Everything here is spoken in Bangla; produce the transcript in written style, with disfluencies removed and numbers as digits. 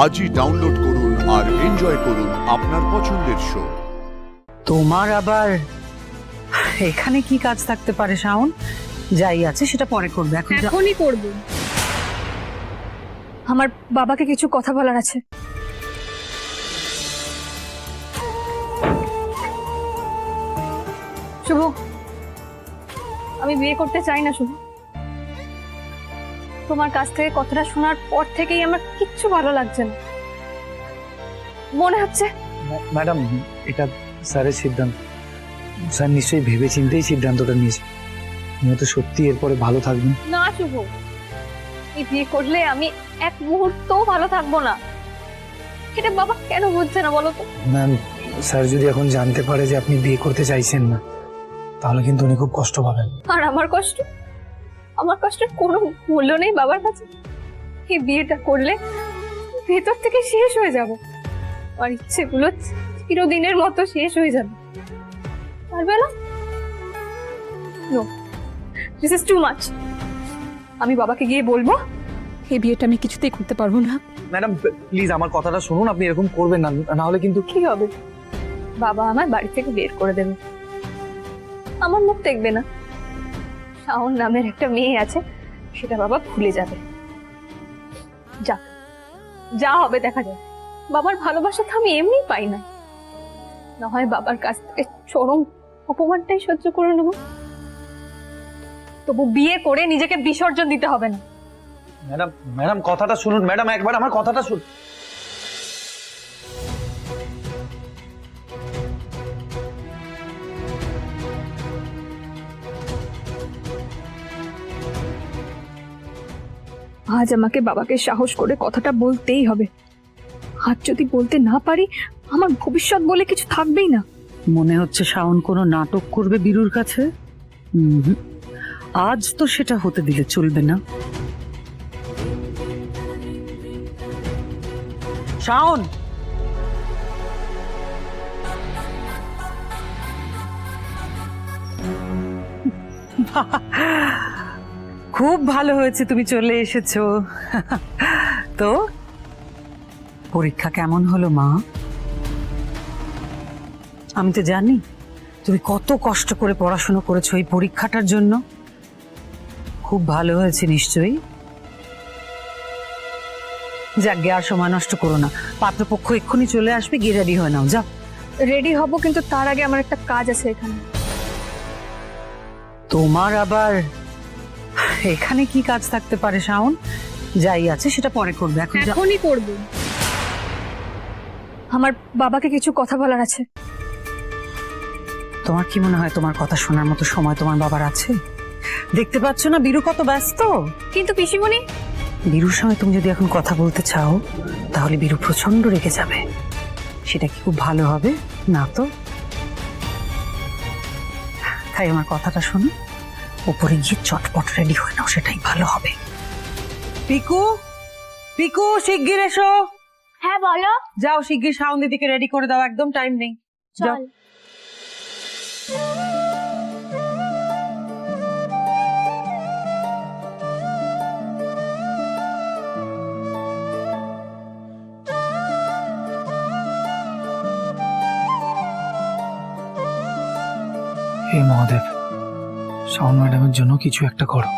আজই ডাউনলোড করুন আর এনজয় করুন আপনার পছন্দের শো। তোমার আবার এখানে কি কাজ থাকতে পারে শাওন? যাই আছে সেটা পরে করবে, এখনই করব। আমার বাবাকে কিছু কথা বলার আছে। শুভ, আমি বিয়ে করতে চাই না শুভ। তোমার কাছ থেকে কথাটা শোনার পর থেকেই আমার কিচ্ছু ভালো লাগছে না। মনে হচ্ছে ম্যাডাম, এটা স্যারের সিদ্ধান্ত। স্যার নিশ্চয়ই ভেবে চিন্তেই সিদ্ধান্তটা নিয়েছে। উনি তো সত্যি এরপরে ভালো থাকবেন। না শুভ, এই বিয়ে করলে আমি এক মুহূর্তও ভালো থাকবো না। এটা বাবা কেন বুঝছে না বলো তো? ম্যাম, স্যার যদি এখন জানতে পারে যে আপনি বিয়ে করতে চাইছেন না, তাহলে কিন্তু উনি খুব কষ্ট পাবেন। আর আমার কষ্টের কোনো মূল্য নেই বাবার কাছে। এই বিয়েটা করলে ভেতর থেকে শেষ হয়ে যাব। আমার ইচ্ছেগুলো চিরদিনের মতো শেষ হয়ে যাবে। পারবে না? No, this is too much. আমি বাবাকে গিয়ে বলবো এই বিয়েটা আমি কিছুতেই করতে পারবো না। ম্যাডাম প্লিজ আমার কথাটা শুনুন, আপনি এরকম করবেন না, না হলে কিন্তু। কি হবে? বাবা আমার বাড়ি থেকে বের করে দেবে, আমার মুখ দেখবে না। শাওন নামের একটা মেয়ে আছে, সেটা বাবা ভুলে যাবে। যা যা হবে দেখা যাবে। বাবার ভালোবাসা তো আমি এমনি পাই না। না হয় বাবার কাছ থেকে চরম অপমানটাই সহ্য করে নেব, তবু বিয়ে করে নিজেকে বিসর্জন দিতে হবে না। ম্যাডাম ম্যাডাম কথাটা শুনুন ম্যাডাম, একবার আমার কথাটা শুনুন। আজ আমাকে বাবাকে সাহস করে কথাটা বলতেই হবে। আজ যদি বলতে না পারি, আমার ভবিষ্যৎ বলে কিছু থাকবেই না। মনে হচ্ছে শাওন কোনো নাটক করবে বীরুর কাছে। আজ তো সেটা হতে দিলে চলবে না। শাওন, খুব ভালো হয়েছে তুমি চলে এসেছো। তো পরীক্ষা কেমন হলো মা? আমি তো জানি তুমি কত কষ্ট করে পড়াশোনা করেছো এই পরীক্ষাটার জন্য। খুব ভালো হয়েছে নিশ্চয়ই। যাক গে, আর সময় নষ্ট করো না, পাত্রপক্ষ এক্ষুনি চলে আসবে, গিয়ে রেডি হয়ে নাও, যাও। রেডি হব, কিন্তু তার আগে আমার একটা কাজ আছে এখানে। তোমার আবার এখানে কি কাজ থাকতে পারে শাওন? যাই আছে সেটা পরে করবে, এখনই করব। আমার বাবাকে কিছু কথা বলার আছে। তোমার কি মনে হয় তোমার কথা শোনার মতো সময় তোমার বাবার আছে? দেখতে পাচ্ছ না বীরু কত ব্যস্ত। কিন্তু পিসিমণি, বীরুর সঙ্গে তুমি যদি এখন কথা বলতে চাও, তাহলে বীরু প্রচন্ড রেগে যাবে। সেটা কি খুব ভালো হবে না? তো তাই আমার কথাটা শোনো, উপরে গিয়ে চটপট রেডি হয়ে নাও, সেটাই ভালো হবে। পিকু, পিকু শিগগির এসো। হ্যাঁ বলো। যাও শিগগির শাওন দিদিকে রেডি করে দাও, একদম টাইম নেই। যাও। হে মহাদেব, শাওন ম্যাডামের জন্য কিছু একটা করো।